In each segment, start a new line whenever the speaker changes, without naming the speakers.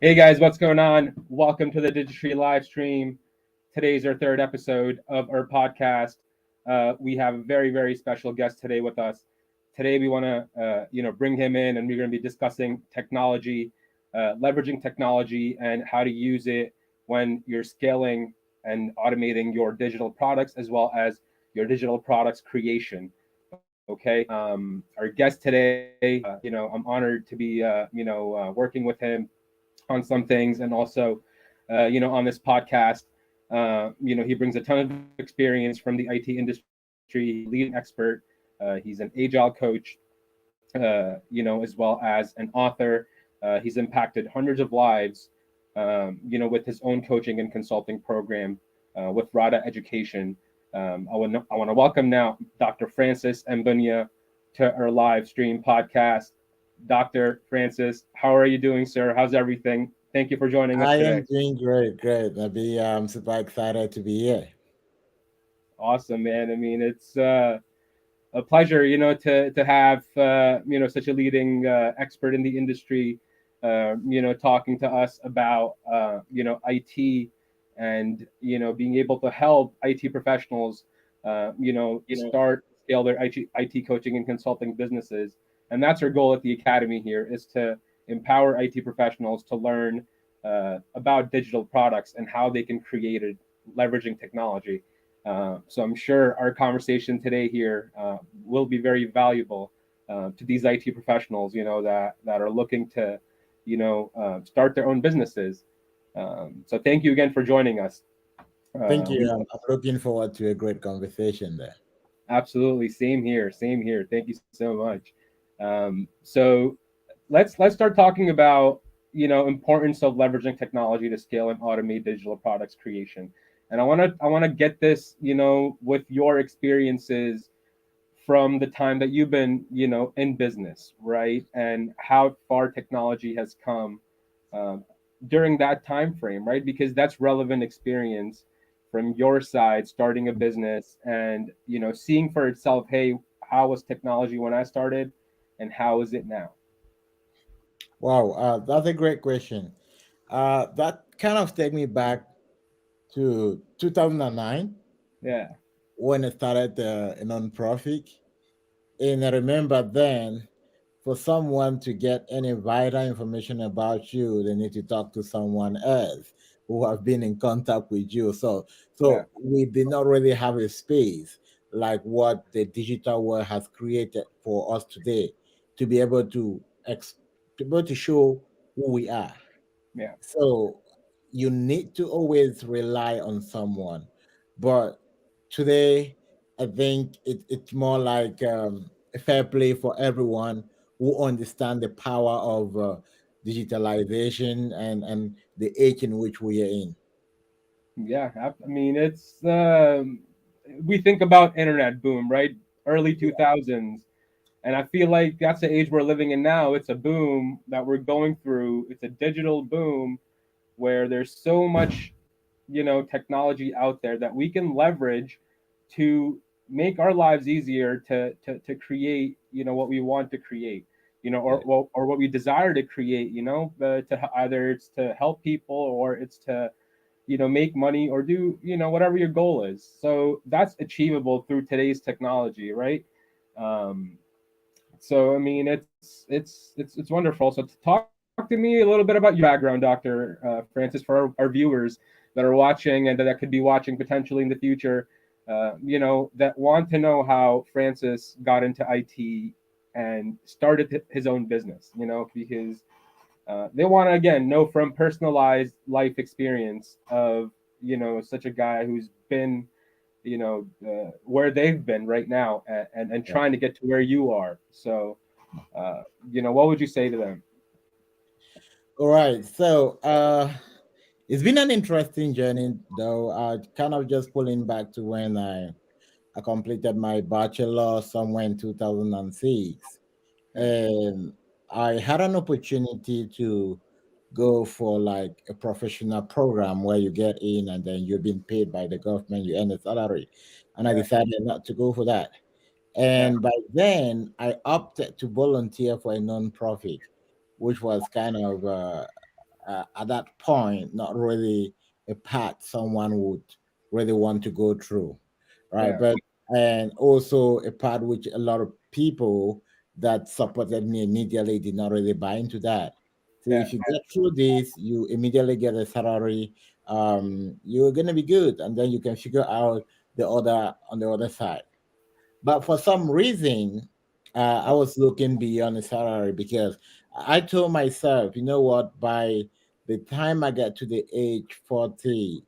Hey guys, what's going on? Welcome to the DigiTree live stream. Today's our third episode of our podcast. We have a very special guest today with us. Today we want to bring him in, and we're going to be discussing technology, leveraging technology, and how to use it when you're scaling and automating your digital products as well as your digital products creation. Okay, our guest today, I'm honored to be, working with him on some things, and also, on this podcast. He brings a ton of experience from the IT industry. He's a leading expert. He's an agile coach, as well as an author. He's impacted hundreds of lives, with his own coaching and consulting program with Rada Education. I want to welcome now Dr. Francis Mbunya to our live stream podcast. Dr. Francis, how are you doing, sir? How's everything? Thank you for joining us
I
today.
am doing great. I'm super excited to be here.
Awesome, man. I mean, it's a pleasure, to have such a leading expert in the industry, talking to us about IT, and being able to help IT professionals, start scale their IT coaching and consulting businesses. And that's our goal at the academy here, is to empower IT professionals to learn about digital products and how they can create it leveraging technology. So I'm sure our conversation today here will be very valuable to these IT professionals, that are looking to, start their own businesses. So thank you again for joining us.
Thank you.
We
I'm looking forward to a great conversation there.
Absolutely, same here, same here. Thank you so much. So let's start talking about importance of leveraging technology to scale and automate digital products creation. And I want to get this, with your experiences from the time that you've been, in business, right? And how far technology has come um, during that time frame, right? Because that's relevant experience from your side, starting a business and seeing for itself, hey, how was technology when I started, and how is it now?
Wow, that's a great question. That kind of take me back to 2009
Yeah,
when I started a non-profit. And I remember then, for someone to get any vital information about you, they need to talk to someone else who have been in contact with you. So,
yeah,
so we did not really have a space like what the digital world has created for us today to be able to to be able to show who we are.
yeah,
So you need to always rely on someone. But today, I think it's more like a fair play for everyone who understand the power of digitalization and the age in which we are in.
yeah. I mean, it's we think about internet boom, right? Early 2000s. And I feel like that's the age we're living in now. It's a boom that we're going through. It's a digital boom where there's so much, technology out there that we can leverage to make our lives easier to create, what we want to create,
Yeah.
or what we desire to create, to either it's to help people or it's to, make money or do, whatever your goal is. So that's achievable through today's technology, right? Um, so I mean, it's wonderful. So talk to me a little bit about your background, Doctor Francis, for our viewers that are watching and that could be watching potentially in the future. That want to know how Francis got into IT and started his own business. Because they want to again know from personalized life experience of such a guy who's been where they've been right now, and
Yeah.
trying to get to where you are. So what would you say to them?
All right. So it's been an interesting journey, though. Kind of just pulling back to when I completed my bachelor somewhere in 2006.
Yeah,
And I had an opportunity to go for like a professional program where you get in and then you're being paid by the government, you earn a salary. And I
yeah,
decided not to go for that.
yeah,
And by then, I opted to volunteer for a non-profit, which was kind of at that point not really a path someone would really want to go through, right?
Yeah.
But and also a part which a lot of people that supported me immediately did not really buy into that. So
Yeah.
if you get through this, you immediately get a salary. You're gonna be good, and then you can figure out the other on the other side. But for some reason, I was looking beyond the salary because I told myself, you know what, by the time I get to the age 40,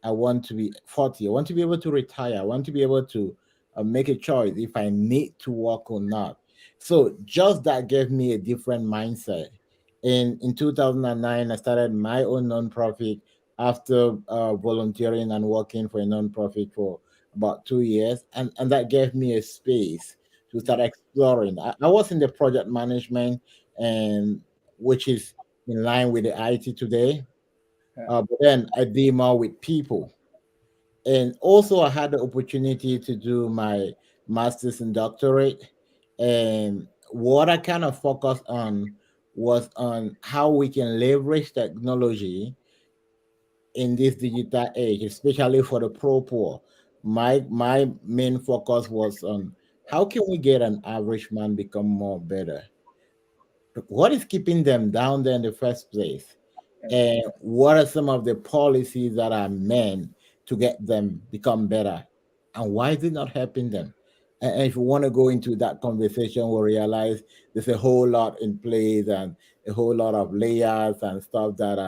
I want to be 40. I want to be able to retire. I want to be able to make a choice if I need to work or not. So just that gave me a different mindset. In 2009, I started my own nonprofit after volunteering and working for a nonprofit for about 2 years, and that gave me a space to start
Yeah.
exploring. I was in the project management, and which is in line with the IT today,
Yeah.
but then I did more with people, and also I had the opportunity to do my master's and doctorate, and what I kind of focused on was on how we can leverage technology in this digital age, especially for the poor. My main focus was on how can we get an average man become more better? What is keeping them down there in the first place? And what are some of the policies that are meant to get them become better? And why is it not helping them? And if you want to go into that conversation, we'll realize there's a whole lot in place and a whole lot of layers and stuff that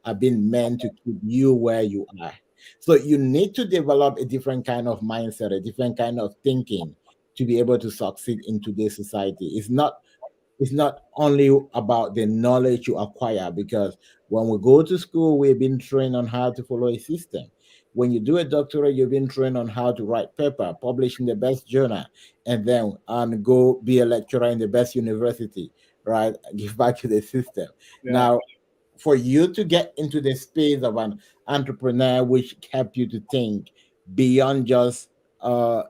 are being meant to keep you where you are. So you need to develop a different kind of mindset, a different kind of thinking to be able to succeed in today's society. It's not only about the knowledge you acquire, because when we go to school we've been trained on how to follow a system. When you do a doctorate, you've been trained on how to write paper, publish in the best journal, and then go be a lecturer in the best university, right? Give back to the system.
Yeah.
Now, for you to get into the space of an entrepreneur, which help you to think beyond just uh,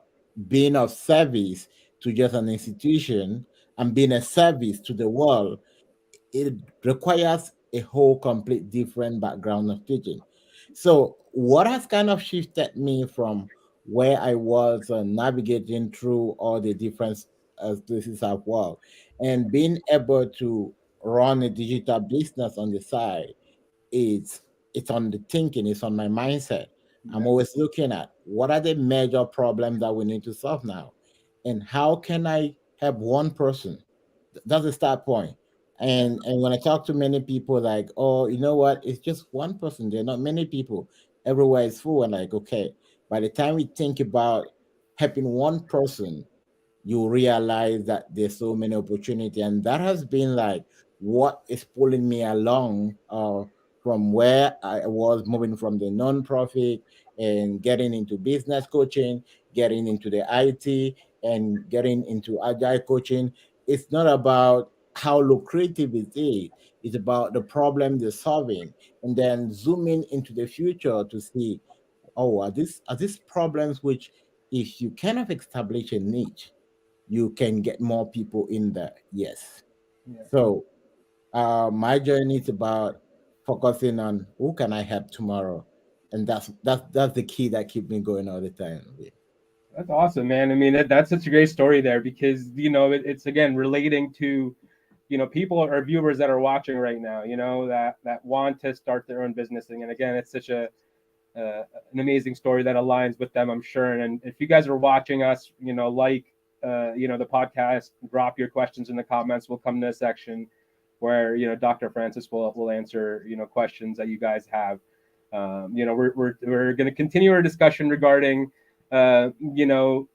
being of service to just an institution and being a service to the world, it requires a whole complete different background of teaching. So, what has kind of shifted me from where I was navigating through all the different places I've worked and being able to run a digital business on the side, it's it's on the thinking, it's on my mindset. I'm
Yeah.
always looking at what are the major problems that we need to solve now, and how can I help one person. That's the start point. And when I talk to many people, like, oh, you know what, it's just one person, there are not many people, everywhere is full. And like, okay, by the time we think about helping one person, you realize that there's so many opportunity, and that has been like what is pulling me along from where I was moving from the non-profit and getting into business coaching, getting into the IT, and getting into agile coaching. It's not about how lucrative it is, it's about the problem they're solving, and then zooming into the future to see, oh, are these problems which, if you kind of establish a niche, you can get more people in there. Yes.
Yeah.
So my journey is about focusing on who can I help tomorrow, and that's the key that keep me going all the time.
That's awesome, man. I mean, that's such a great story there because it's again relating to people or viewers that are watching right now. That want to start their own business, and again, it's such a an amazing story that aligns with them, I'm sure. And if you guys are watching us, the podcast, drop your questions in the comments. We'll come to a section where Dr. Francis will answer questions that you guys have. We're going to continue our discussion regarding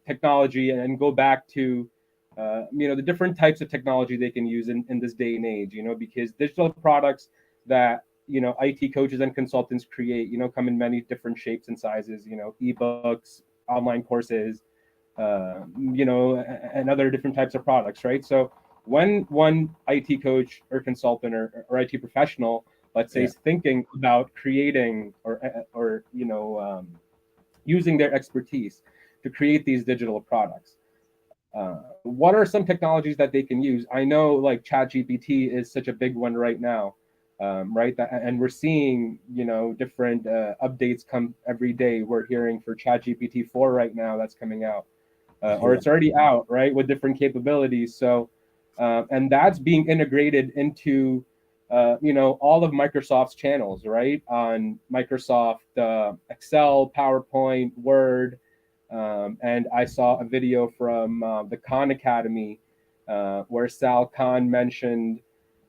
technology and go back to the different types of technology they can use in this day and age. Because digital products that IT coaches and consultants create come in many different shapes and sizes. Ebooks, online courses, and other different types of products, right? So when one IT coach or consultant or IT professional, let's say,
Yeah.
is thinking about creating or using their expertise to create these digital products, what are some technologies that they can use? I know like ChatGPT is such a big one right now. right? And we're seeing, different updates come every day. We're hearing for ChatGPT 4 right now that's coming out, or
Yeah.
it's already out, right, with different capabilities. So, and that's being integrated into, all of Microsoft's channels, right, on Microsoft Excel, PowerPoint, Word. And I saw a video from the Khan Academy where Sal Khan mentioned,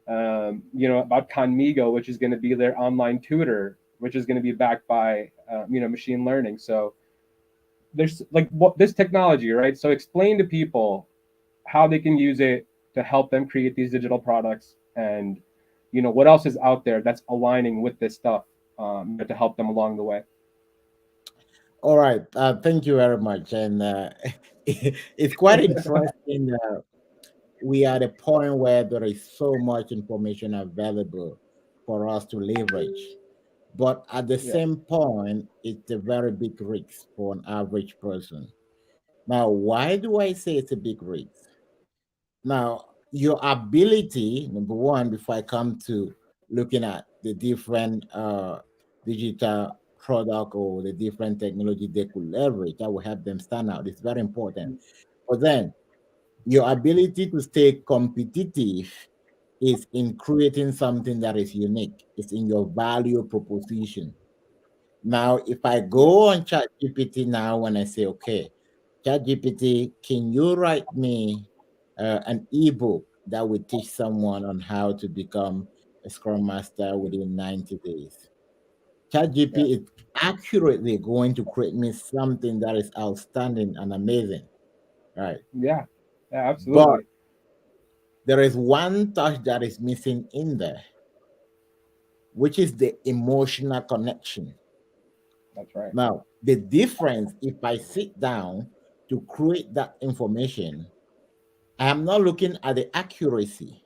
about Conmigo, which is going to be their online tutor, which is going to be backed by, machine learning. So there's like what this technology, right? So explain to people how they can use it to help them create these digital products, and what else is out there that's aligning with this stuff, to help them along the way.
All right. Thank you very much. And it's quite interesting. We are at a point where there is so much information available for us to leverage. But at the
Yeah,
same point, it's a very big risk for an average person. Now, why do I say it's a big risk? Now, your ability, number one, before I come to looking at the different digital product or the different technology they could leverage that will help them stand out, it's very important. But then your ability to stay competitive is in creating something that is unique. It's in your value proposition. Now, if I
yeah,
go on ChatGPT now and I say, okay, ChatGPT, can you write me an ebook that would teach someone on how to become a Scrum Master within 90 days?
yeah,
ChatGPT is accurately going to create me something that is outstanding and amazing, right?
yeah, yeah,
But
absolutely.
there is one touch that is missing in there, which is the emotional connection.
That's right.
Now, the difference if I sit down to create that information, I am not looking at the accuracy.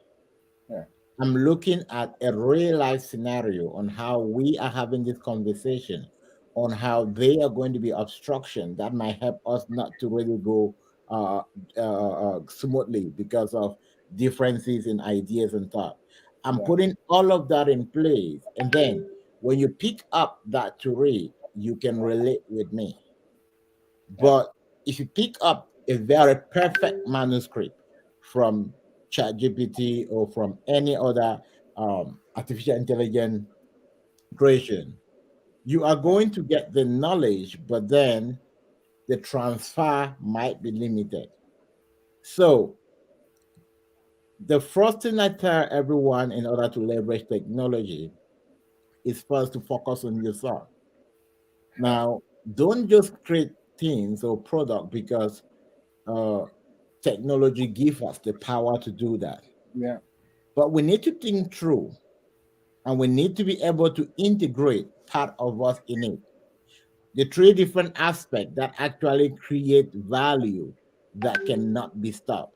Yeah,
I'm looking at a real life scenario on how we are having this conversation, on how they are going to be obstruction that might help us not to really go uh, smoothly because of differences in ideas and thought. I'm
yeah,
putting all of that in place. And then when you pick up that to read, you can relate with me.
yeah,
But if you pick up a very perfect manuscript from ChatGPT or from any other artificial intelligence creation, you are
yeah,
going to get the knowledge, but then the transfer might be limited. So, the first thing I tell everyone in order to leverage technology is first to focus on yourself.
yeah,
Now, don't just create things or product because uh, technology gives us the power to do that.
yeah,
But we need to think through and we need to be able to integrate part of us in it. The three different aspects that actually create value that cannot be stopped.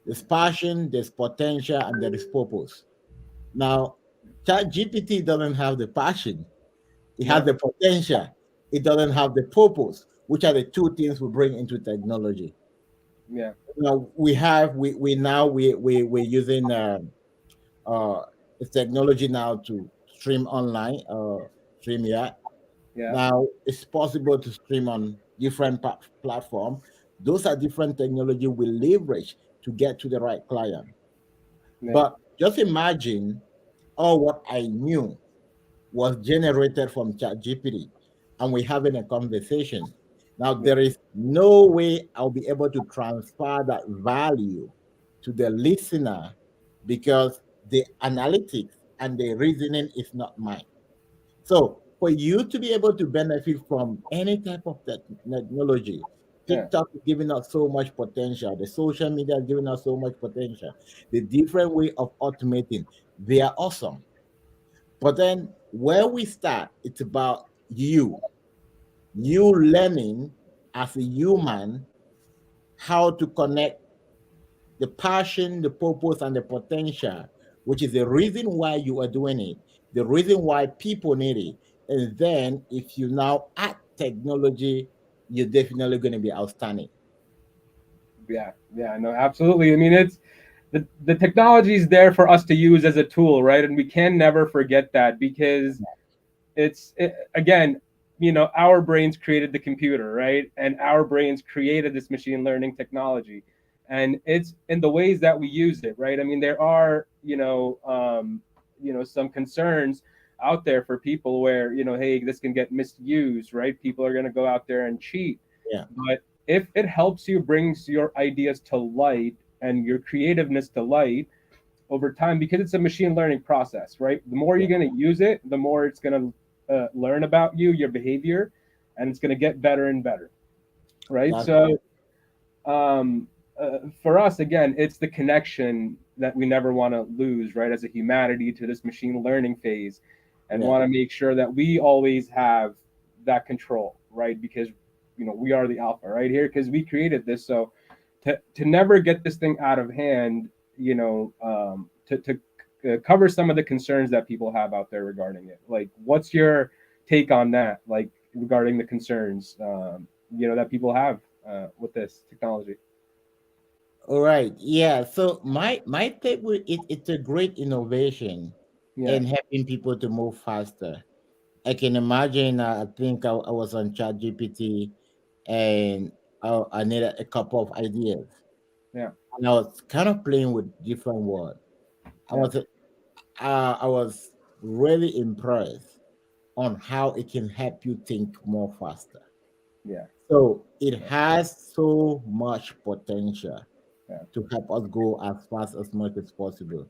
There's passion, there's potential, and there is purpose. Now, ChatGPT doesn't have the passion, it has
yeah,
the potential, it doesn't have the purpose, which are the two things we bring into technology.
yeah,
Now we have we now we're using uh technology now to stream online stream, yeah.
yeah,
Now it's possible to stream on different platform. Those are different technology we leverage to get to the right client.
yeah,
But just imagine all what I knew was generated from ChatGPT, and we're having a conversation. Now,
yeah,
there is no way I'll be able to transfer that value to the listener because the analytics and the reasoning is not mine. So, for you to be able to benefit from any type of technology,
yeah,
TikTok is giving us so much potential. The social media is giving us so much potential. The different way of automating, they are awesome. But then where we start, it's about you learning as a human how to connect the passion, the purpose, and the potential, which is the reason why you are doing it, the reason why people need it. And then if you now add technology, you're definitely going to be outstanding.
yeah, yeah. No, absolutely. I mean, it's the technology is there for us to use as a tool, right? And we can never forget that, because again, our brains created the computer, right? And our brains created this machine learning technology, and it's in the ways that we use it, right? I mean, there are some concerns out there for people where, hey, this can get misused, right? People are going to go out there and cheat.
Yeah,
But if it helps you, brings your ideas to light and your creativeness to light over time, because it's a machine learning process, right? The more
yeah,
you're going to use it, the more it's going to learn about you, your behavior, and it's going to get better and better, right?
that's
So um, for us, again, it's the connection that we never want to lose, right? As a humanity to this machine learning phase, and
yeah.
want to make sure that we always have that control, right? Because we are the alpha right here, because we created this. So to never get this thing out of hand, to cover some of the concerns that people have out there regarding it. Like, what's your take on that? Like, regarding the concerns, that people have with this technology.
All right. Yeah. So my take with it, it's a great innovation
Yeah,
in helping people to move faster. I can imagine. I think I was on ChatGPT, and I needed a couple of ideas,
yeah,
and I was kind of playing with different words. I
yeah,
was I was really impressed on how it can help you think more faster.
yeah,
So it
yeah,
has so much potential
yeah,
to help us go as fast as much as possible.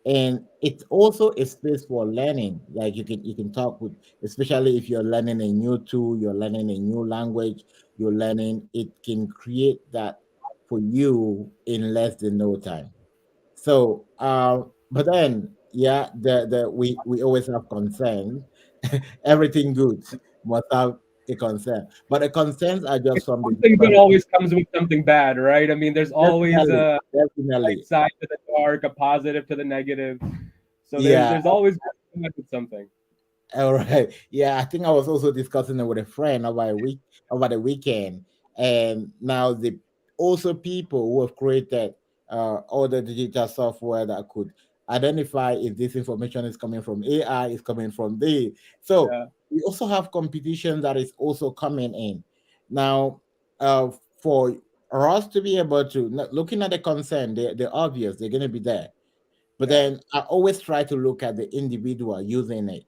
And it's also a space for learning. Like you can talk with, especially if you're learning a new tool, you're learning a new language, you're learning, it can create that for you in less than no time. So, but then, yeah, we always have concern. Everything good must have a concern, but the concerns are just from the
something good
different.
always comes with something bad, right? I mean, there's always
Definitely,
a light
definitely,
side to the dark, a positive to the negative. So there's
yeah.
there's always good side with something.
All right. Yeah, I think I was also discussing it with a friend over the weekend, and now the also people who have created all the digital software that could identify if this information is coming from AI, is coming from the. So
Yeah,
we also have competition that is also coming in now. Uh, for us to be able to looking at the concern, they're obvious, they're going to be there, but
yeah,
then I always try to look at the individual using it.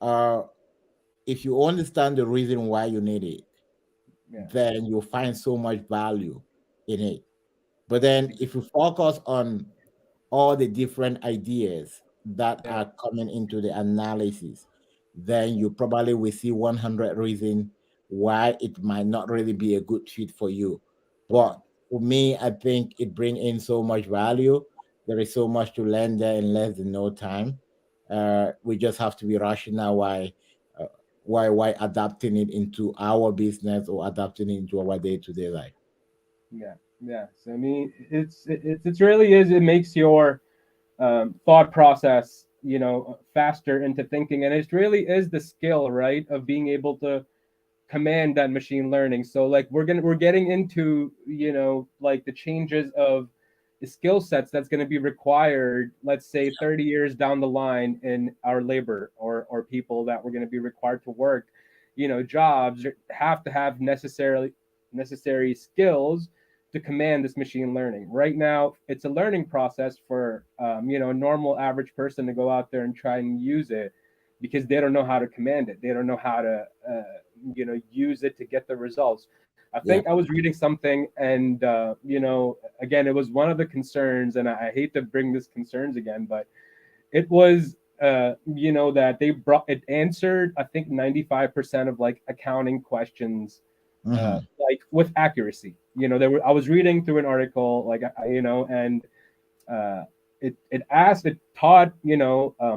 uh, if you understand the reason why you need it,
yeah,
then you'll find so much value in it. But then if you focus on all the different ideas that
yeah,
are coming into the analysis, then you probably will see 100 reasons why it might not really be a good fit for you.
yeah,
But for me, I think it brings in so much value. There is so much to learn there in less than no time. We just have to be rational uh, why adapting it into our business or adapting it into our day-to-day life.
yeah, yeah. So I mean, it's really is. It makes your thought process, faster into thinking, and it really is the skill, right, of being able to command that machine learning. So like we're getting into like the changes of the skill sets that's going to be required, let's say 30 years down the line, in our labor, or people that we're going to be required to work, jobs have to have necessary skills to command this machine learning. Right now it's a learning process for a normal average person to go out there and try and use it, because they don't know how to command it, they don't know how to use it to get the results. I
Yeah,
think I was reading something, and again, it was one of the concerns, and I hate to bring this concerns again, but it was that they brought it answered, I think, 95% of like accounting questions,
hmm,
like with accuracy. There were I was reading through an article, like and uh, it taught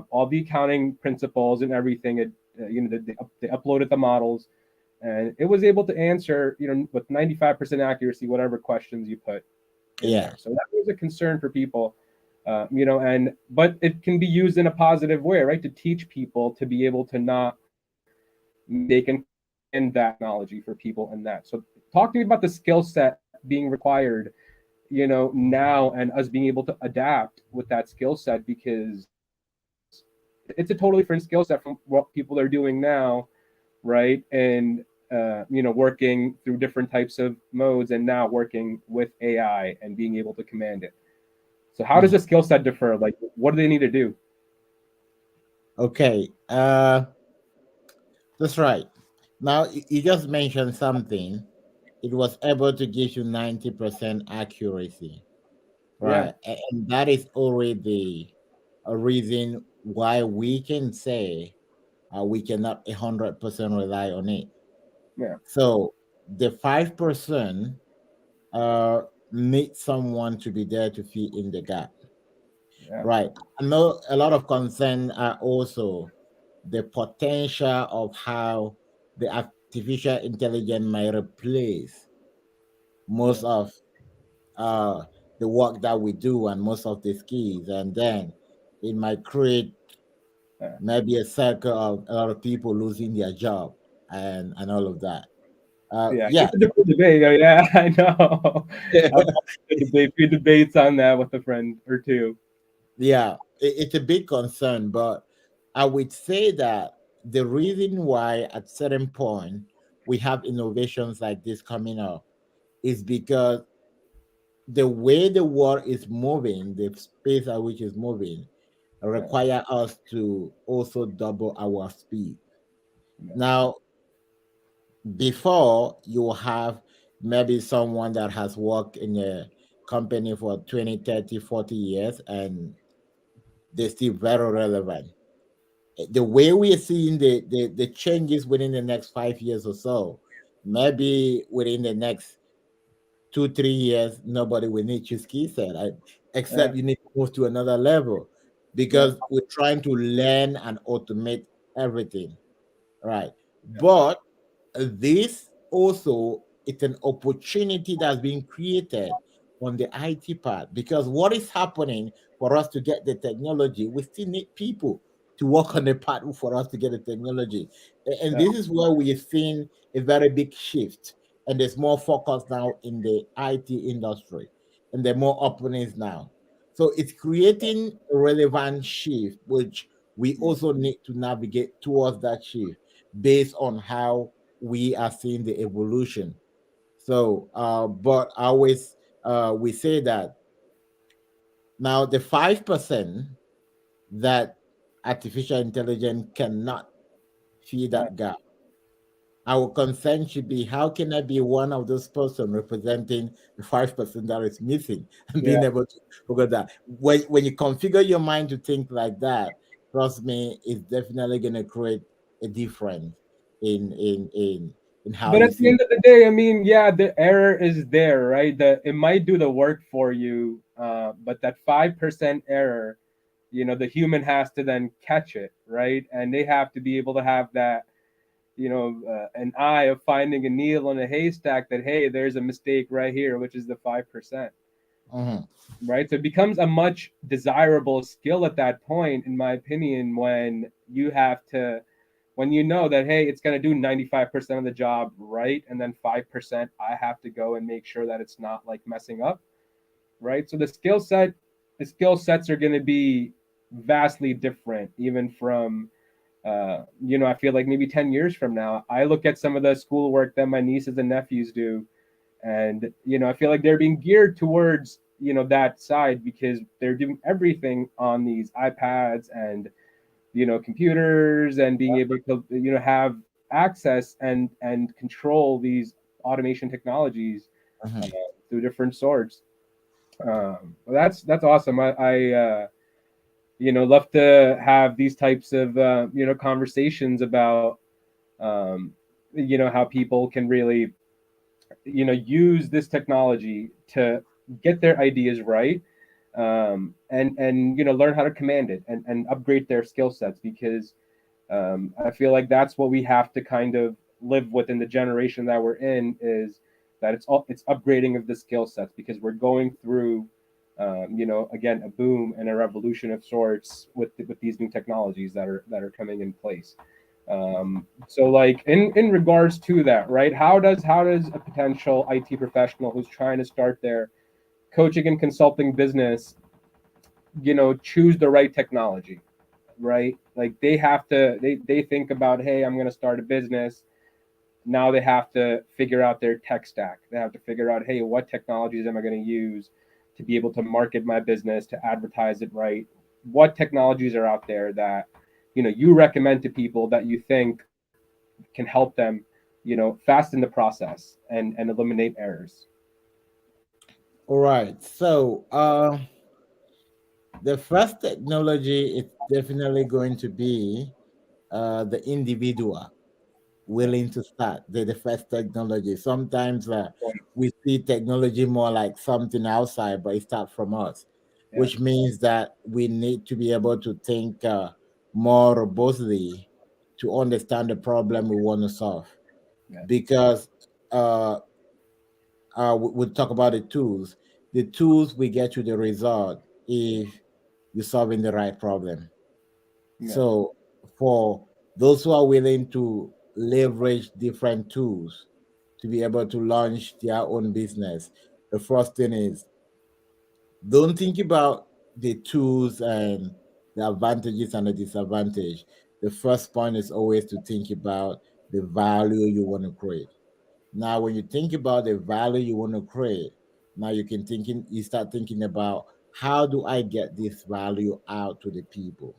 all the accounting principles and everything. It they uploaded the models, and it was able to answer with 95% accuracy whatever questions you put in
yeah,
there. So that was a concern for people, and but it can be used in a positive way, right, to teach people to be able to not they can command that technology for people in that. So talk to me about the skill set being required now, and us being able to adapt with that skill set, because it's a totally different skill set from what people are doing now, right? And working through different types of modes, and now working with AI and being able to command it. So how does
Mhm.
the skill set differ? Like, what do they need to do?
Okay, that's right. Now you just mentioned something. It was able to give you 90% accuracy,
Yeah,
right? And that is already a reason why we can say we cannot 100% rely on it.
yeah,
So the 5% uh, need someone to be there to fill in the gap,
yeah,
right? I know a lot of concern are also the potential of how the artificial intelligence might replace
yeah,
most of uh, the work that we do and most of the skills, and then it might create
yeah.
maybe a circle of a lot of people losing their job and all of that.
Yeah,
Yeah,
it's a different debate. Oh, yeah, I know. I've had a debate, few debates on that with a friend or two.
yeah, it's a big concern, but I would say that the reason why at certain point we have innovations like this coming up is because the way the world is moving, the space at which is moving,
Yeah,
require us to also double our speed.
yeah,
Now, before you have maybe someone that has worked in a company for 20, 30, 40 years and they're still very relevant. The way we are seeing the changes within the next 5 years or so, maybe within the next 2, 3 years, nobody will need your skill set,
yeah,
except you need to move to another level
yeah,
because we're trying to learn and automate everything, right? But this also it's an opportunity that's being created on the IT part because what is happening for us to get the technology, we still need people to work on the part for us to get the technology. And
yeah,
this is where we are seeing a very big shift. And there's more focus now in the IT industry, and there are more openings now. So it's creating a relevant shift, which we also need to navigate towards that shift based on how we are seeing the evolution. So, but I always we say that now the 5% that artificial intelligence cannot fill
yeah,
that gap. Our concern should be how can I be one of those person representing the 5% that is missing and
yeah.
being able to forget that. When you configure your mind to think like that, trust me, it's definitely gonna create a difference in in in in how
But
you
at the
see.
end of the day, I mean, yeah, the error is there, right? That it might do the work for you, but that 5% error, the human has to then catch it, right? And they have to be able to have that, an eye of finding a needle in a haystack. That, hey, there's a mistake right here, which is the 5%,
Mhm,
right? So it becomes a much desirable skill at that point, in my opinion, when you know that, hey, it's going to do 95% of the job right, and then 5% I have to go and make sure that it's not like messing up, right? So the skill sets are going to be vastly different, even from I feel like maybe 10 years from now. I look at some of the schoolwork that my nieces and nephews do, and I feel like they're being geared towards that side, because they're doing everything on these iPads and computers, and being able to have access and control these automation technologies uh,
mhm,
through different sorts. Well, that's awesome. I love to have these types of conversations about how people can really use this technology to get their ideas right, and learn how to command it, and upgrade their skill sets, because I feel like that's what we have to kind of live within the generation that we're in, is that it's upgrading of the skill sets, because we're going through again, a boom and a revolution of sorts with these new technologies that are coming in place. So, like, in regards to that, right? How does a potential IT professional who's trying to start their coaching and consulting business, choose the right technology, right? Like they have to, they think about, hey, I'm going to start a business. Now they have to figure out their tech stack. They have to figure out, hey, what technologies am I going to use to be able to market my business, to advertise it right? What technologies are out there that, you recommend to people that you think can help them, fasten the process and eliminate errors?
All right. So the first technology is definitely going to be the individual willing to start the first technology. Sometimes we see technology more like something outside, but it starts from us,
Yeah,
which means that we need to be able to think more robustly to understand the problem we want to solve.
yeah,
Because uh, we'll talk about the tools. The tools will get you the result if you're solving the right problem.
yeah,
So for those who are willing to leverage different tools to be able to launch their own business, the first thing is don't think about the tools and the advantages and the disadvantage. The first point is always to think about the value you want to create. Now, when you think about the value you want to create, now you start thinking about how do I get this value out to the people?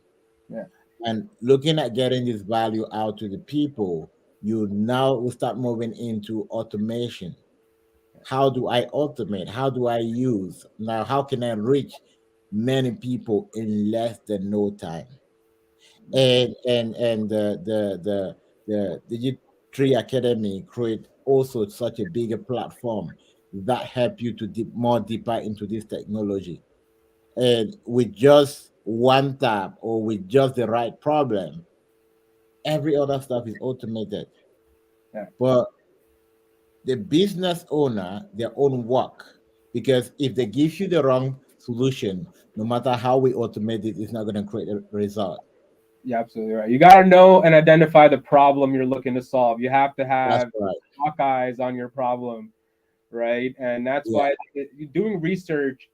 yeah,
And looking at getting this value out to the people, you now will start moving into automation. How do I automate? How do I use? Now, how can I reach many people in less than no time?
yeah,
And the DigiTree Academy create also such a bigger platform that help you to more deeper into this technology. And with just one tap or with just the right problem, every other stuff is automated.
yeah.
But the business owner, their own work, because if they give you the wrong solution, no matter how we automate it, it's not going to create a result.
You're absolutely right. You got to know and identify the problem you're looking to solve. You have to
That's
have
right.
hawk eyes on your problem, right? And that's
Yeah.
why doing research,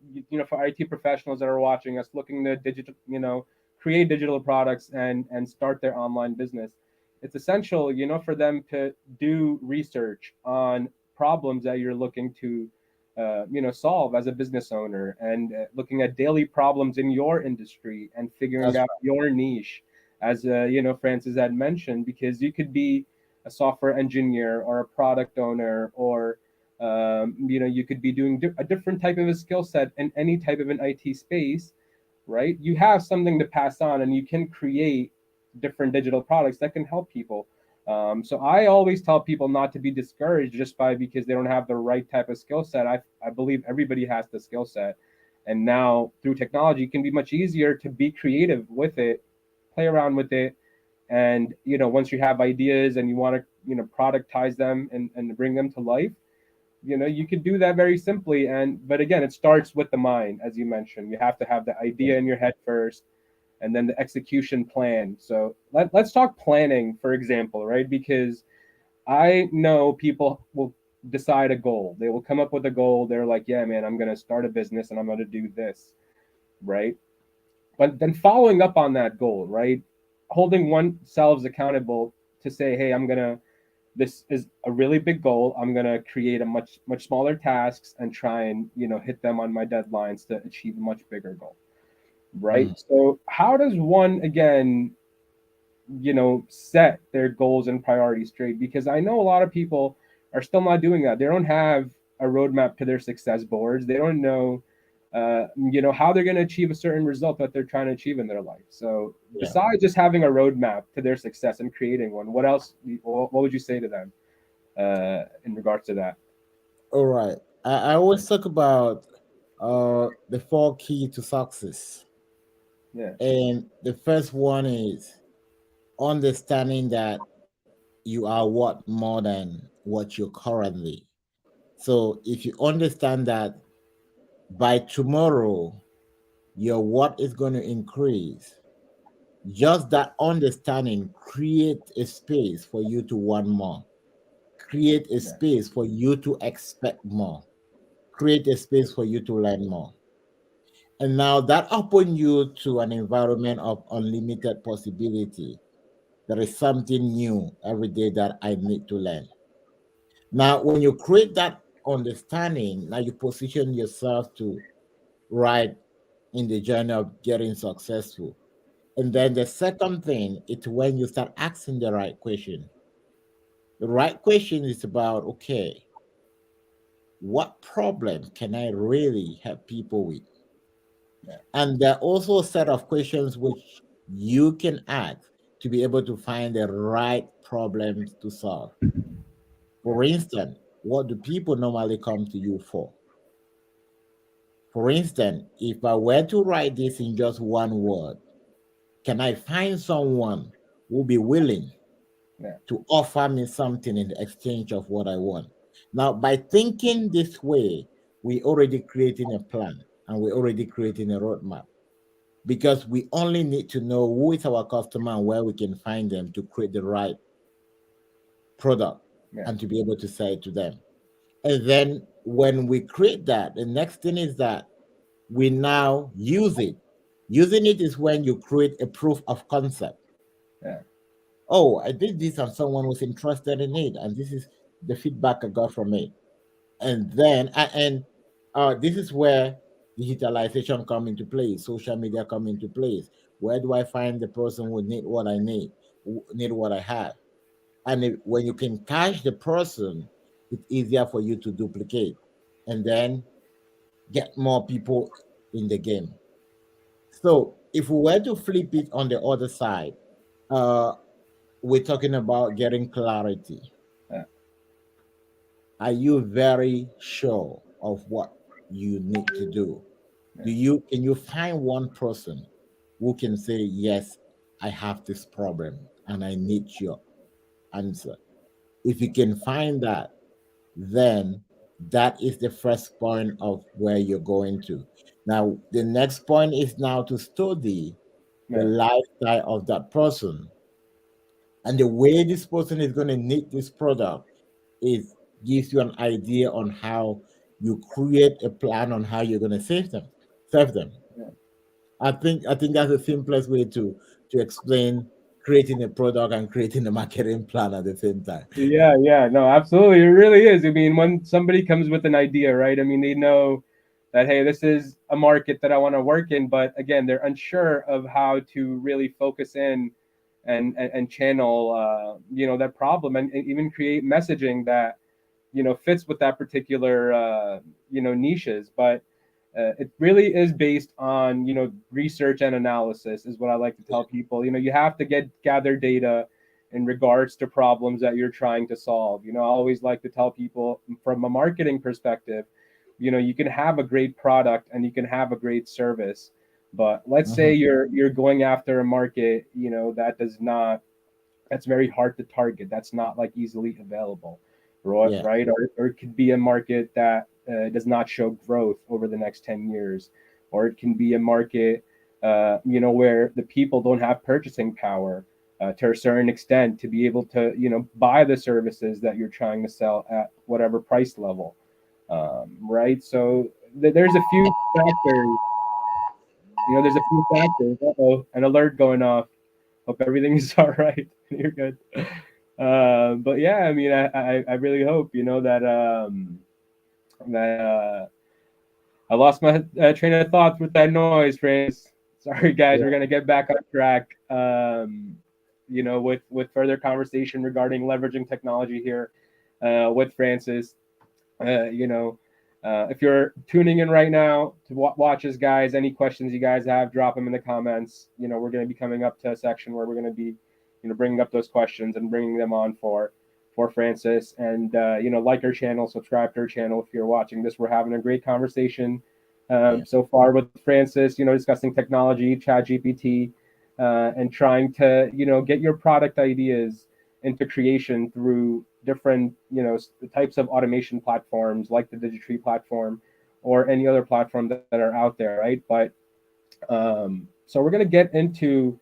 for IT professionals that are watching us, looking to create digital products and start their online business, it's essential, for them to do research on problems that you're looking to, solve as a business owner, and looking at daily problems in your industry and figuring
That's
out
right.
your niche, as Francis had mentioned, because you could be a software engineer or a product owner, or you could be doing a different type of a skill set in any type of an IT space, right? You have something to pass on, and you can create different digital products that can help people. So I always tell people not to be discouraged just by because they don't have the right type of skill set. I believe everybody has the skill set, and now through technology, it can be much easier to be creative with it, play around with it, and once you have ideas and you want to productize them and bring them to life, you could do that very simply. And but again, it starts with the mind, as you mentioned. You have to have the idea in your head first, and then the execution plan. So let's talk planning, for example, right? Because I know people will decide a goal. They will come up with a goal. They're like, yeah, man, I'm going to start a business and I'm going to do this, right? But then following up on that goal, right? Holding oneself accountable to say, hey, this is a really big goal. I'm going to create a much smaller tasks and try and, hit them on my deadlines to achieve a much bigger goal, right?
Mm.
So how does one, again, set their goals and priorities straight? Because I know a lot of people are still not doing that. They don't have a roadmap to their success boards. They don't know, how they're going to achieve a certain result that they're trying to achieve in their life. So
Yeah.
besides just having a roadmap to their success and creating one, what else? What would you say to them in regards to that?
All right. I always talk about the four key to success.
Yeah,
And the first one is understanding that you are what more than what you're currently. So if you understand that by tomorrow your what is going to increase, just that understanding create a space for you to want more, create a
yeah,
space for you to expect more. create a space for you to learn more. And now that opens you to an environment of unlimited possibility. There is something new every day that I need to learn. Now, when you create that understanding, now you position yourself to right in the journey of getting successful. And then the second thing is when you start asking the right question. The right question is about, okay, what problem can I really help people with?
Yeah.
And there are also a set of questions which you can ask to be able to find the right problems to solve. For instance, what do people normally come to you for? For instance, if I were to write this in just one word, can I find someone who will be willing
Yeah.
to offer me something in exchange of what I want? Now, by thinking this way, we already creating a plan and we're already creating a roadmap because we only need to know who is our customer and where we can find them to create the right product
Yeah.
and to be able to sell it to them. And then when we create that, the next thing is that we now use it. Using it is when you create a proof of concept.
Yeah.
Oh, I did this and someone was interested in it, and this is the feedback I got from it. And then this is where digitalization come into place, social media come into place. Where do I find the person who need what I need, who need what I have? And when you can catch the person, it's easier for you to duplicate and then get more people in the game. So if we were to flip it on the other side, uh, we're talking about getting clarity.
Yeah.
Are you very sure of what you need to do?
Yeah.
Can you find one person who can say, yes, I have this problem and I need your answer? If you can find that, then that is the first point of where you're going to. Now, the next point is now to study the
Yeah.
lifestyle of that person and the way this person is going to need this product. It gives you an idea on how you create a plan on how you're going to serve them.
Yeah.
I think that's the simplest way to explain creating a product and creating a marketing plan at the same time.
Yeah, yeah, no, absolutely. It really is. I mean, when somebody comes with an idea, right? I mean, they know that, hey, this is a market that I want to work in, but again, they're unsure of how to really focus in and channel, that problem and even create messaging that, fits with that particular, niches. But it really is based on, research and analysis is what I like to tell people. You have to gather data in regards to problems that you're trying to solve. I always like to tell people from a marketing perspective, you can have a great product and you can have a great service, but let's say
Mhm.
you're going after a market, that's very hard to target. That's not like easily available, right?
Yeah.
Right? Or it could be a market that does not show growth over the next 10 years, or it can be a market, where the people don't have purchasing power to a certain extent to be able to, buy the services that you're trying to sell at whatever price level, right? So there's a few factors. There's a few factors. Uh-oh, an alert going off. Hope everything's all right. You're good. But yeah, I mean, I really hope that I lost my train of thought with that noise, Francis. Sorry, guys. We're
Yeah.
gonna get back on track. With further conversation regarding leveraging technology here with Francis. uh, you know, if you're tuning in right now to watch us, guys, any questions you guys have, drop them in the comments. We're going to be coming up to a section where we're going to be, bringing up those questions and bringing them on for Francis. And like our channel, subscribe to our channel if you're watching this. We're having a great conversation
Yeah.
so far with Francis. Discussing technology, Chat GPT, and trying to get your product ideas into creation through different types of automation platforms like the DigiTree platform or any other platform that are out there, right? But so we're going to get into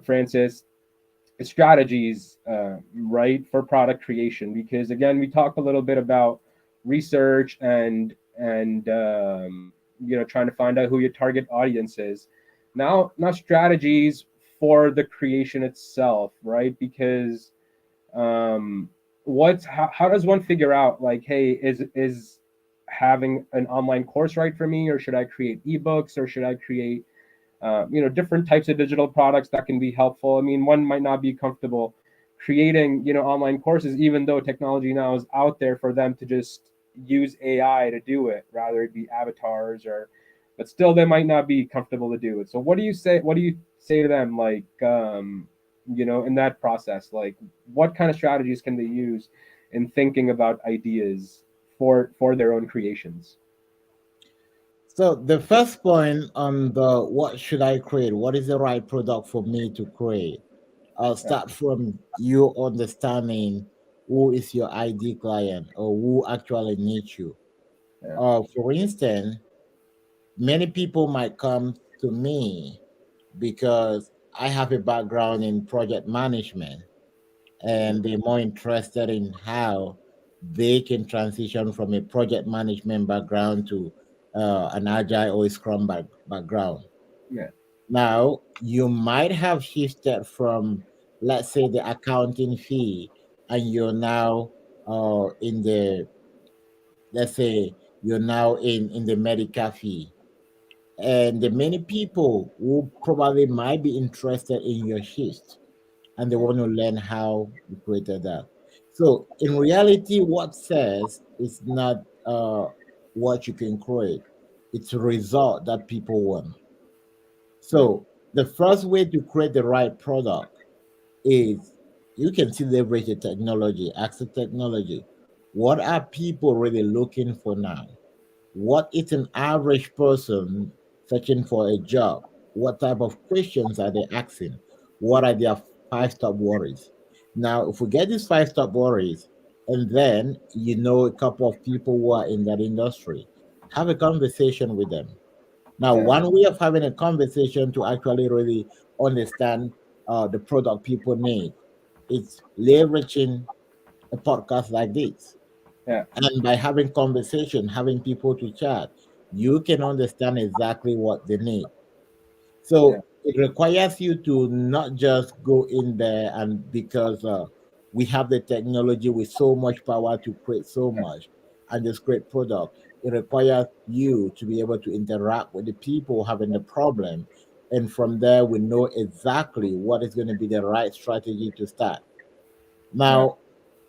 Francis, strategies, right, for product creation, because again we talked a little bit about research and and trying to find out who your target audience is. Now, not strategies for the creation itself, right? Because um, how does one figure out, like, hey, is having an online course right for me, or should I create ebooks, or should I create different types of digital products that can be helpful? I mean, one might not be comfortable creating online courses, even though technology now is out there for them to just use AI to do it, rather it be avatars, or but still they might not be comfortable to do it. So what do you say to them, like, in that process, like, what kind of strategies can they use in thinking about ideas for their own creations?
So the first point on the what should I create? What is the right product for me to create? I'll
Yeah,
start from you understanding who is your ID client or who actually needs you.
yeah,
For instance, many people might come to me because I have a background in project management and they're more interested in how they can transition from a project management background to an agile or a scrum background.
yeah,
Now, you might have shifted from, let's say, the accounting fee, and you're now in the, let's say, you're now in the medical fee. And the many people who probably might be interested in your shift and they
yeah,
want to learn how you created that. So in reality, what says is not what you can create; it's a result that people want.
yeah,
So the first way to create the right product is you can still leverage the technology, ask the technology. What are people really looking for now? What is an average person searching for a job? What type of questions are they asking? What are their five top worries? Now, if we get these five top worries, and then you know a couple of people who are in that industry, have a conversation with them. Now,
yeah,
one way of having a conversation to actually really understand the product people need is leveraging a podcast like this.
yeah,
And by having conversation, having people to chat, you can understand exactly what they need.
yeah,
So it requires you to not just go in there and because we have the technology with so much power to create so
yeah,
much and just create product. It requires you to be able to interact with the people having the problem. And from there, we know exactly what is going to be the right strategy to start.
yeah,
Now,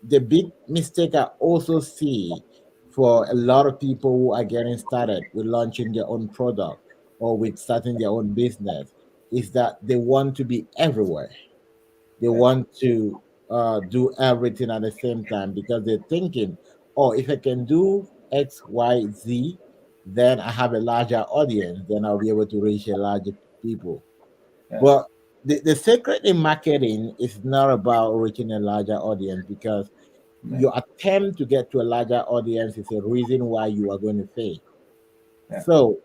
the big mistake I also see for a lot of people who are getting started with launching their own product or with starting their own business is that they want to be everywhere. They
yeah,
want to do everything at the same time because they're thinking, oh, if I can do X, Y, Z, then I have a larger audience, then I'll be able to reach a larger people.
yeah,
But the secret in marketing is not about reaching a larger audience because
yeah,
your attempt to get to a larger audience is a reason why you are going to fail.
yeah,
So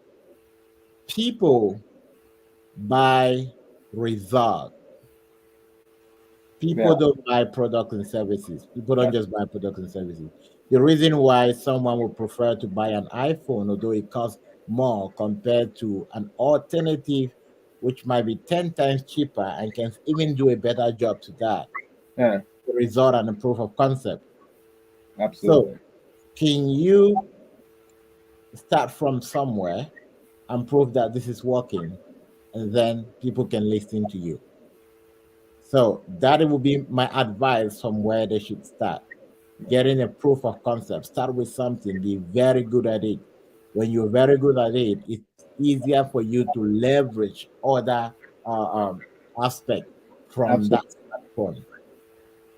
people buy result. People
yeah,
don't buy products and services. People
yeah,
don't just buy products and services. The reason why someone would prefer to buy an iPhone, although it costs more compared to an alternative, which might be 10 times cheaper and can even do a better job to that,
yeah,
the result and the proof of concept. So,
absolutely.
can you start from somewhere and prove that this is working, and then people can listen to you? So, that would be my advice from where they should start. Getting a proof of concept. Start with something, be very good at it. When you're very good at it, it's easier for you to leverage other aspect from that
Absolutely.
point.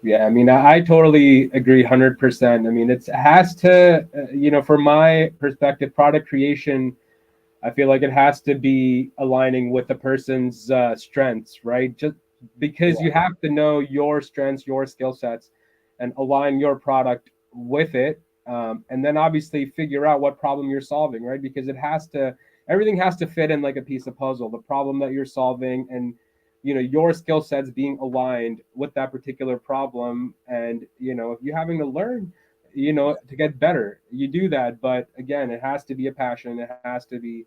Yeah, I mean, I totally agree 100%. I mean, it has to, from my perspective, product creation, I feel like it has to be aligning with the person's strengths, right? Just because
Yeah,
you have to know your strengths, your skill sets, and align your product with it. And then obviously figure out what problem you're solving, right? Because everything has to fit in like a piece of puzzle. The problem that you're solving, and your skill sets being aligned with that particular problem. And if you're having to learn, to get better. You do that, but again, it has to be a passion. It has to be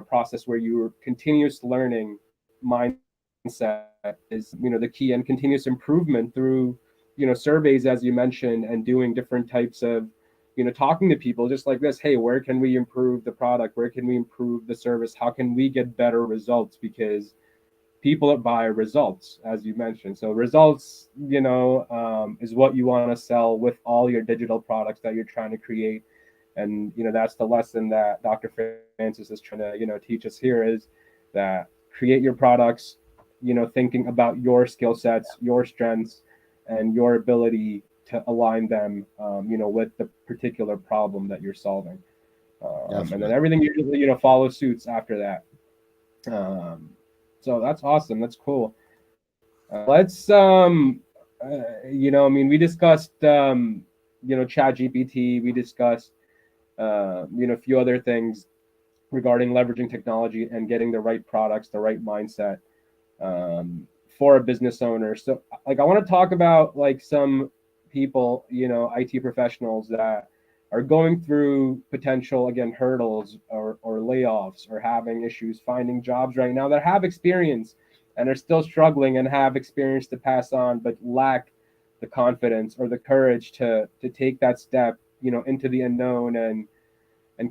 process where you're continuous learning mindset is the key, and continuous improvement through surveys, as you mentioned, and doing different types of talking to people just like this. Hey, where can we improve the product? Where can we improve the service? How can we get better results? Because people buy results, as you mentioned. So results, is what you want to sell with all your digital products that you're trying to create. And that's the lesson that Dr. Francis is trying to teach us here, is that create your products, thinking about your skill sets, your strengths, and your ability to align them, with the particular problem that you're solving.
That's
And then
right.
everything usually follows suits after that. um, so that's awesome. That's cool. Let's I mean, we discussed Chat GPT. We discussed a few other things regarding leveraging technology and getting the right products, the right mindset, for a business owner. So, like, I want to talk about like some people, IT professionals that are going through potential, again, hurdles, or layoffs, or having issues finding jobs right now, that have experience and are still struggling and have experience to pass on, but lack the confidence or the courage to take that step, into the unknown, and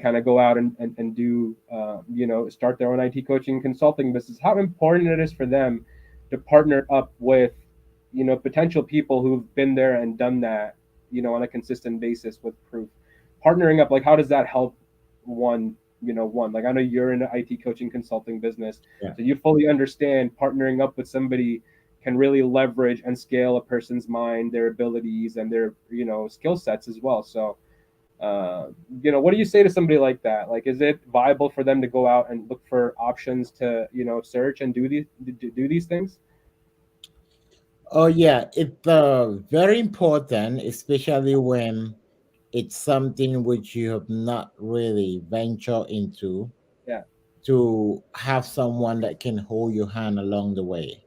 kind of go out and do, start their own IT coaching and consulting business. How important it is for them to partner up with, potential people who've been there and done that, on a consistent basis with proof. Partnering up, like, how does that help one? Like, I know you're in the IT coaching consulting business,
Yeah.
so you fully understand partnering up with somebody can really leverage and scale a person's mind, their abilities, and their skill sets as well. So uh, what do you say to somebody like that? Like, is it viable for them to go out and look for options to, search and do these things?
Oh yeah, it's very important, especially when it's something which you have not really ventured into,
Yeah,
to have someone that can hold your hand along the way.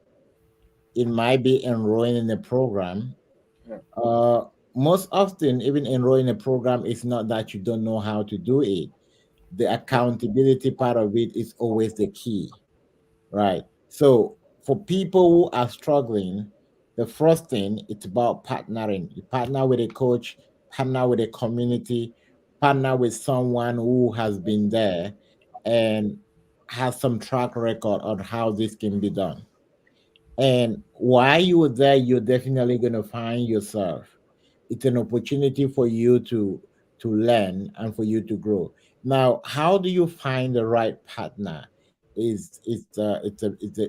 It might be enrolling in a program.
yeah,
Uh, Most often, even enrolling in a program is not that you don't know how to do it. The accountability part of it is always the key, right? So for people who are struggling, the first thing, it's about partnering. You partner with a coach, partner with a community, partner with someone who has been there and has some track record on how this can be done. And while you were there, you're definitely going to find yourself. It's an opportunity for you to learn and for you to grow. Now, how do you find the right partner? It's a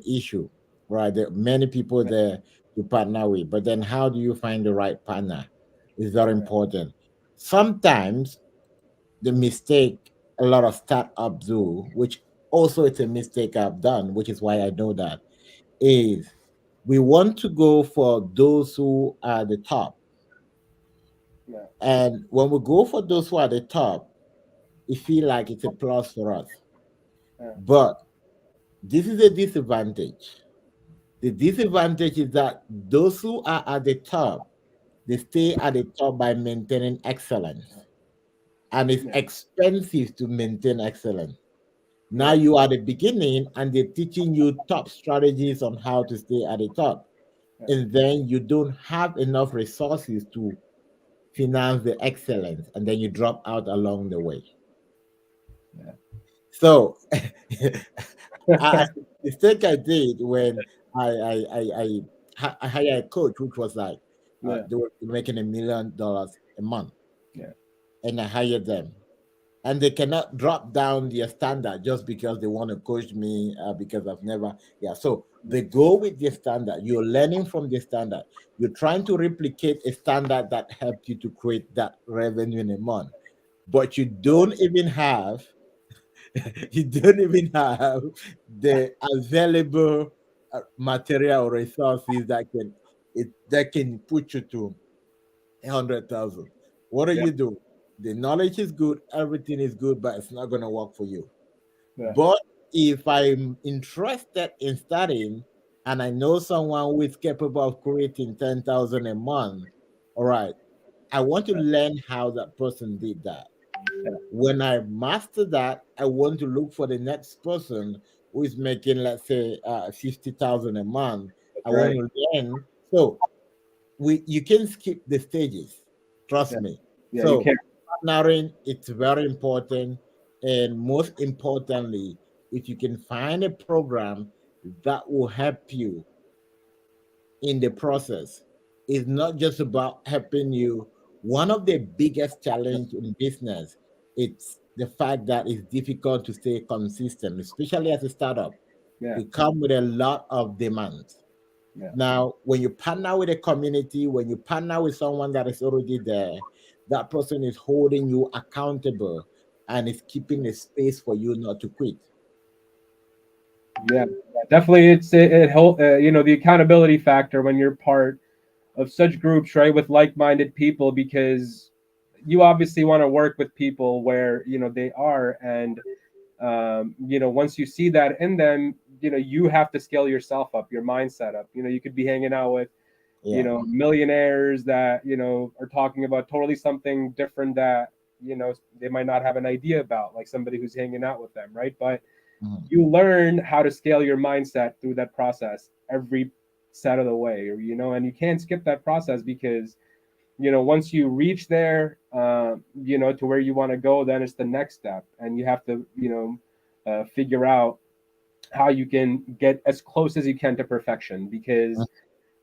issue, right? There are many people
yeah,
there to partner with, but then how do you find the right partner? Is very
yeah,
important. Sometimes the mistake a lot of startups do, which also it's a mistake I've done, which is why I know that, is we want to go for those who are the top.
yeah,
And when we go for those who are the top, it feel like it's a plus for us.
yeah,
But this is a disadvantage. The disadvantage is that those who are at the top, they stay at the top by maintaining excellence. And it's
yeah,
expensive to maintain excellence. Now
yeah,
you are at the beginning and they're teaching you top strategies on how to stay at the top.
yeah,
And then you don't have enough resources to finance the excellence, and then you drop out along the way. So I the mistake I did when I hired a coach, which was like
yeah,
they were making $1 million a month,
yeah,
and I hired them, and they cannot drop down their standard just because they want to coach me because I've never, yeah. So they go with their standard. You're learning from the standard. You're trying to replicate a standard that helped you to create that revenue in a month, but you don't even have you don't even have the available material or resources that can put you to 100,000. What do
yeah,
you do? The knowledge is good, everything is good, but it's not going to work for you.
yeah,
But if I'm interested in studying and I know someone who is capable of creating 10,000 a month, all right, I want to learn how that person did that. When I master that, I want to look for the next person who is making, let's say, 50,000 a month.
That's
I want
right.
to learn. So you can skip the stages. Trust
Yeah,
me.
yeah, you
So
can't.
partnering, it's very important, and most importantly, if you can find a program that will help you in the process, it's not just about helping you. One of the biggest challenge in business, it's the fact that it's difficult to stay consistent, especially as a startup.
Yeah,
It comes with a lot of demands.
yeah,
Now, when you partner with a community, when you partner with someone that is already there, that person is holding you accountable and is keeping a space for you not to quit.
yeah. Definitely, it help. The accountability factor when you're part of such groups, right, with like-minded people, because you obviously want to work with people where they are, and once you see that in them, you have to scale yourself up, your mindset up. You could be hanging out with
Yeah.
millionaires that are talking about totally something different that they might not have an idea about, like somebody who's hanging out with them, right? But
Mhm.
you learn how to scale your mindset through that process every set of the way, and you can't skip that process, because once you reach there, to where you want to go, then it's the next step, and you have to figure out how you can get as close as you can to perfection, because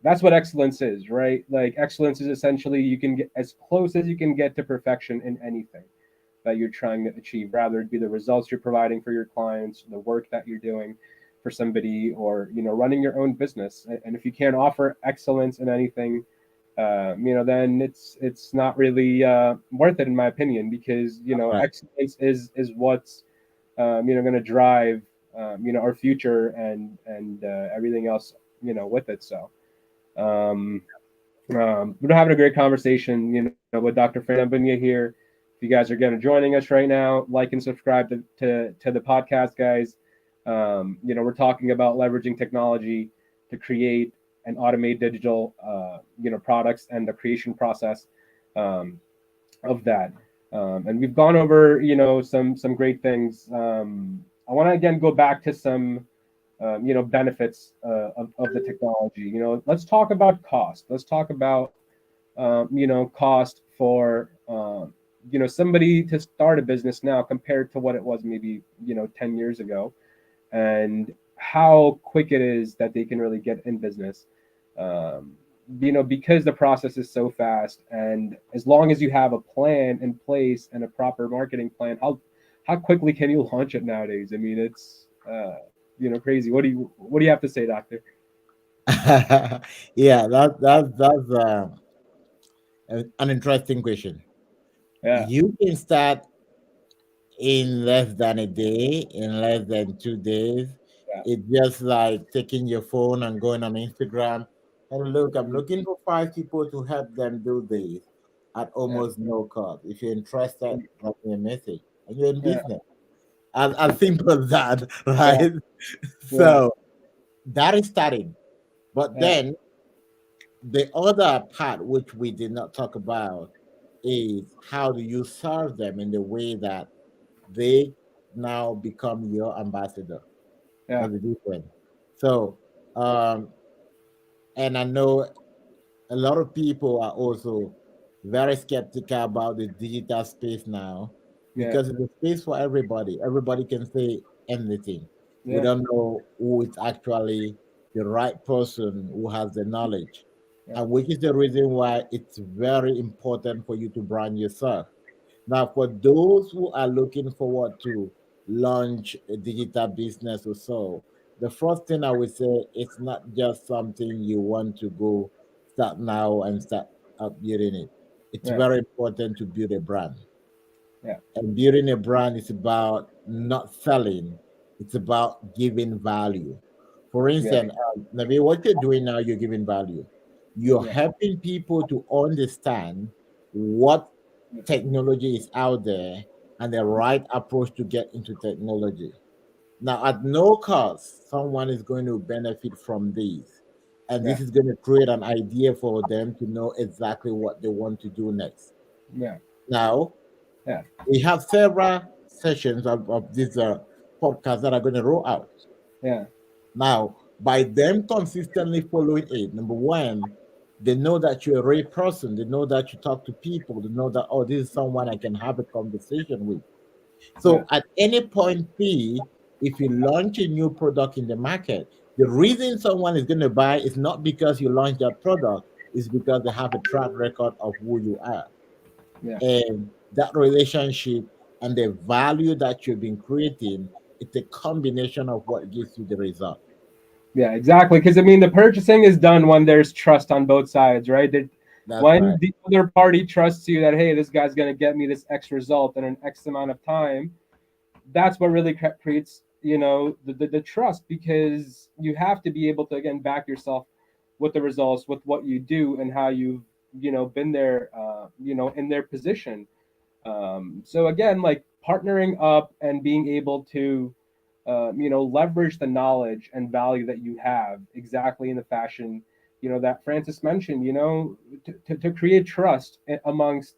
that's what excellence is, right? Like, excellence is essentially you can get as close as you can get to perfection in anything that you're trying to achieve, rather it be the results you're providing for your clients, the work that you're doing for somebody, or running your own business. And if you can't offer excellence in anything, then it's not really worth it, in my opinion, because
Right.
excellence is what's going to drive our future, and everything else with it. So we're having a great conversation, with Dr. Fernando Mbunya here. If you guys are going to joining us right now, like and subscribe to the podcast, guys. We're talking about leveraging technology to create and automate digital, products, and the creation process um, of that. And we've gone over, some great things. I want to again go back to some benefits of the technology. Let's talk about cost. Let's talk about cost for somebody to start a business now compared to what it was maybe 10 years ago, and how quick it is that they can really get in business. um, because the process is so fast, and as long as you have a plan in place and a proper marketing plan, how quickly can you launch it nowadays? I mean, it's crazy. What do you have to say, doctor?
Yeah, that's an interesting question.
Yeah,
You can start in less than a day, in less than 2 days.
yeah,
It's just like taking your phone and going on Instagram and look, I'm
mhm,
looking for 5 people to help them do this at
yeah,
almost no cost. If you're interested, drop me a message and you're in
yeah,
business. As simple as that,
yeah,
right?
yeah,
So that is starting. But
yeah,
then the other part, which we did not talk about, is how do you serve them in the way that they now become your ambassador.
yeah,
That's the difference. So, um, and I know a lot of people are also very skeptical about the digital space now
yeah,
because it's a space for everybody. Everybody can say anything. We
yeah,
don't know who is actually the right person who has the knowledge,
yeah,
and which is the reason why it's very important for you to brand yourself. Now, for those who are looking forward to launch a digital business or so, the first thing I would say, it's not just something you want to go start now and start up building it. It's
yeah,
very important to build a brand.
yeah,
And building a brand is about not selling, it's about giving value. For
yeah,
instance, maybe what you're doing now, you're giving value. You're
yeah,
helping people to understand what technology is out there and the right approach to get into technology. Now, at no cost, someone is going to benefit from these. And
Yeah.
this is going to create an idea for them to know exactly what they want to do next.
Yeah.
Now,
Yeah.
we have several sessions of this podcast that are going to roll out.
Yeah.
Now, by them consistently following it, number one, they know that you're a real person. They know that you talk to people. They know that, oh, this is someone I can have a conversation with.
Yeah.
So at any point B, if you launch a new product in the market, the reason someone is going to buy is not because you launched that product, is because they have a track record of who you are.
Yeah.
And that relationship and the value that you've been creating, it's a combination of what gives you the result.
Yeah, exactly. Because I mean, the purchasing is done when there's trust on both sides, right?
That's
When
right.
the other party trusts you that, hey, this guy's going to get me this X result in an X amount of time, that's what really creates, the trust, because you have to be able to, again, back yourself with the results, with what you do and how you've, been there, in their position. So again, like partnering up and being able to, leverage the knowledge and value that you have exactly in the fashion, that Francis mentioned, to create trust amongst,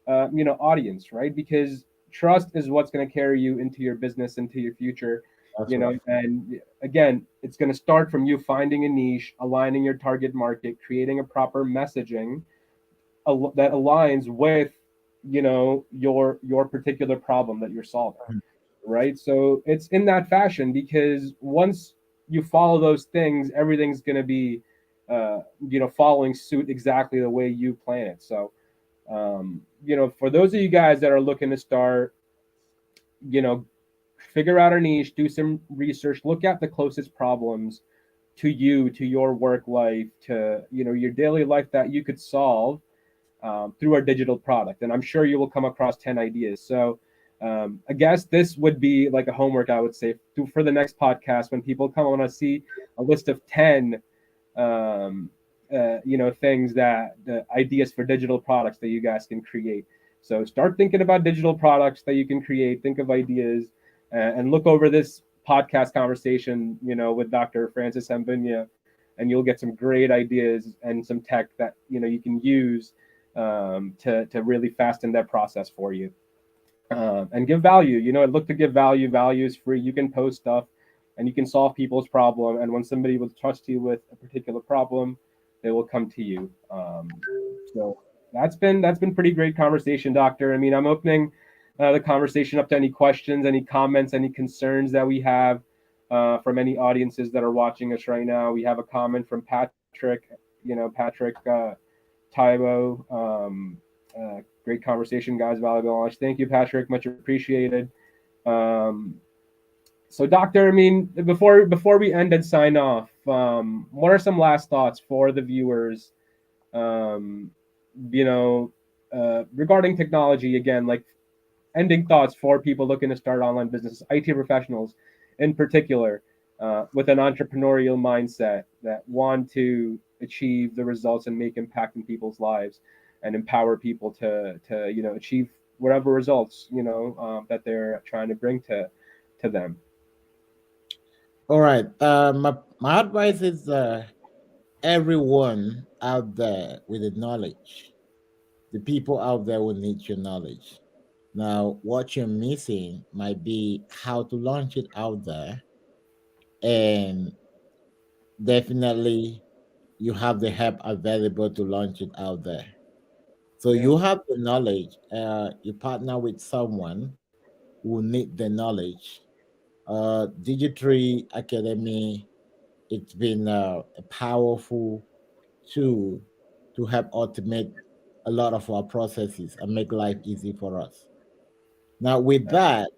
audience, right? Because trust is what's going to carry you into your business, into your future,
That's right.
and again, it's going to start from you finding a niche, aligning your target market, creating a proper messaging that aligns with, your particular problem that you're solving, right? So it's in that fashion, because once you follow those things, everything's going to be, following suit exactly the way you plan it. So, for those of you guys that are looking to start, you know figure out a niche, do some research, look at the closest problems to you, to your work life, to, your daily life that you could solve, through our digital product. And I'm sure you will come across 10 ideas. So, I guess this would be like a homework, I would say, for the next podcast. When people come, I want to see a list of 10, things that the ideas for digital products that you guys can create. So start thinking about digital products that you can create, think of ideas, and look over this podcast conversation, with Dr. Francis Mbunya, and you'll get some great ideas and some tech that, you can use, to really fasten that process for you, and give value. Look to give value. Value is free. You can post stuff, and you can solve people's problem. And when somebody will trust you with a particular problem, they will come to you. So that's been pretty great conversation, Doctor. I mean, I'm opening, the conversation up to any questions, any comments, any concerns that we have, from any audiences that are watching us right now. We have a comment from Patrick. Patrick, Tybo. Great conversation, guys. Valuable knowledge. Thank you, Patrick. Much appreciated. Um, so, Doctor, I mean, before we end and sign off, what are some last thoughts for the viewers? Um, regarding technology, again, like ending thoughts for people looking to start online businesses, IT professionals in particular, with an entrepreneurial mindset that want to achieve the results and make impact in people's lives, and empower people to achieve whatever results, that they're trying to bring to them.
All right. My advice is everyone out there with the knowledge, the people out there will need your knowledge. Now, what you're missing might be how to launch it out there. And definitely, you have the help available to launch it out there. So
Yeah,
you have the knowledge. You partner with someone who need the knowledge. DigiTree Academy, it's been a powerful tool to help automate a lot of our processes and make life easy for us. Now, with that,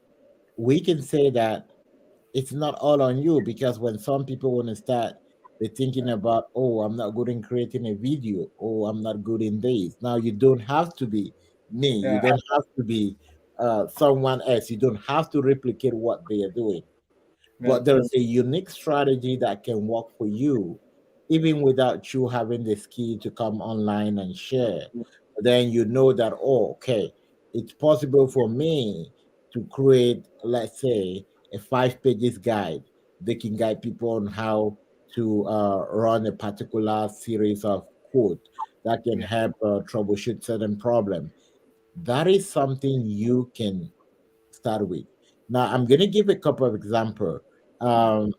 we can say that it's not all on you, because when some people want to start, they're thinking about, oh, I'm not good in creating a video, oh, I'm not good in this. Now, you don't have to be me, you
yeah,
don't have to be someone else, you don't have to replicate what they are doing,
yeah,
but there's a unique strategy that can work for you, even without you having the skill to come online and share. Then you know that, oh, okay, it's possible for me to create, let's say, a 5 pages guide. They can guide people on how to run a particular series of code that can
Yeah.
help troubleshoot certain problem. That is something you can start with. Now, I'm going to give a couple of examples. Um,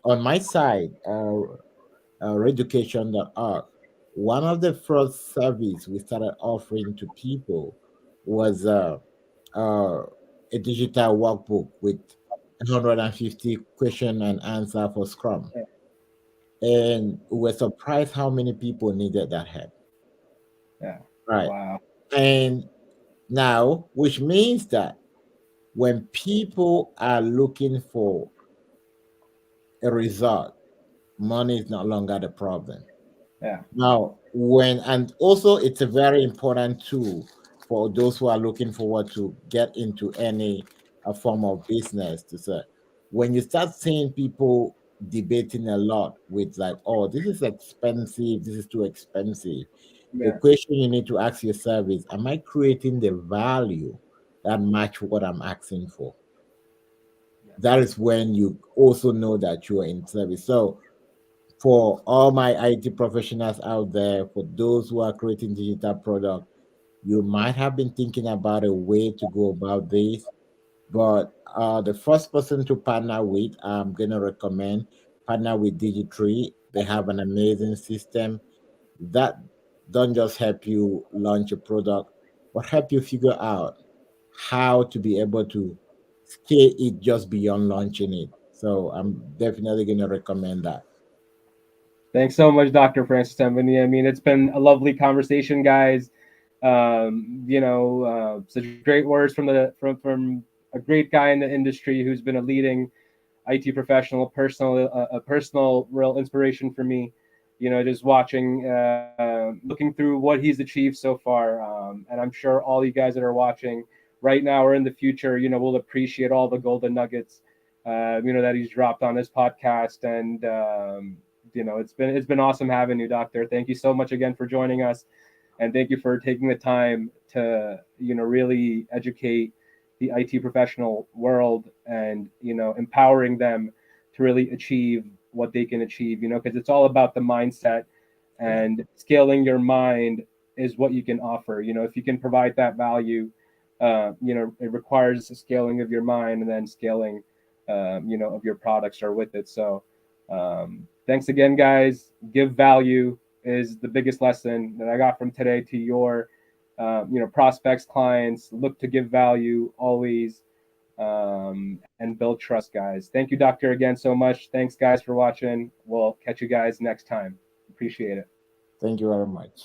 on my side, Reeducation.org, one of the first service we started offering to people was uh, a digital workbook with 150 question and answer for Scrum.
Yeah.
And we were surprised how many people needed that help.
Yeah.
Right.
Wow.
And now, which means that when people are looking for a result, money is no longer the problem.
Yeah.
Now, when and also it's a very important tool for those who are looking forward to get into any form of business. To say, when you start seeing people debating a lot with like, oh, this is expensive, this is too expensive. The
Yeah.
question you need to ask yourself is, am I creating the value that match what I'm asking for?
Yes.
That is when you also know that you are in service. So for all my IT professionals out there, for those who are creating digital product, you might have been thinking about a way to go about this, but the first person to partner with, I'm gonna recommend partner with DigiTree. They have an amazing system that don't just help you launch a product, but help you figure out how to be able to scale it just beyond launching it. So I'm definitely gonna recommend that.
Thanks so much, Dr. Francis Mbunya. I mean, it's been a lovely conversation, guys. Such great words from from a great guy in the industry who's been a leading IT professional, a personal real inspiration for me. Just watching, looking through what he's achieved so far, and I'm sure all you guys that are watching right now or in the future, will appreciate all the golden nuggets, that he's dropped on this podcast. And it's been awesome having you, Doctor. Thank you so much again for joining us, and thank you for taking the time to really educate the IT professional world, and empowering them to really achieve what they can achieve, because it's all about the mindset,
Yeah.
and scaling your mind is what you can offer. If you can provide that value, it requires a scaling of your mind, and then scaling of your products are with it. So thanks again, guys. Give value is the biggest lesson that I got from today to your prospects, clients. Look to give value always, and build trust, guys. Thank you, Doctor, again so much. Thanks, guys, for watching. We'll catch you guys next time. Appreciate it.
Thank you very much.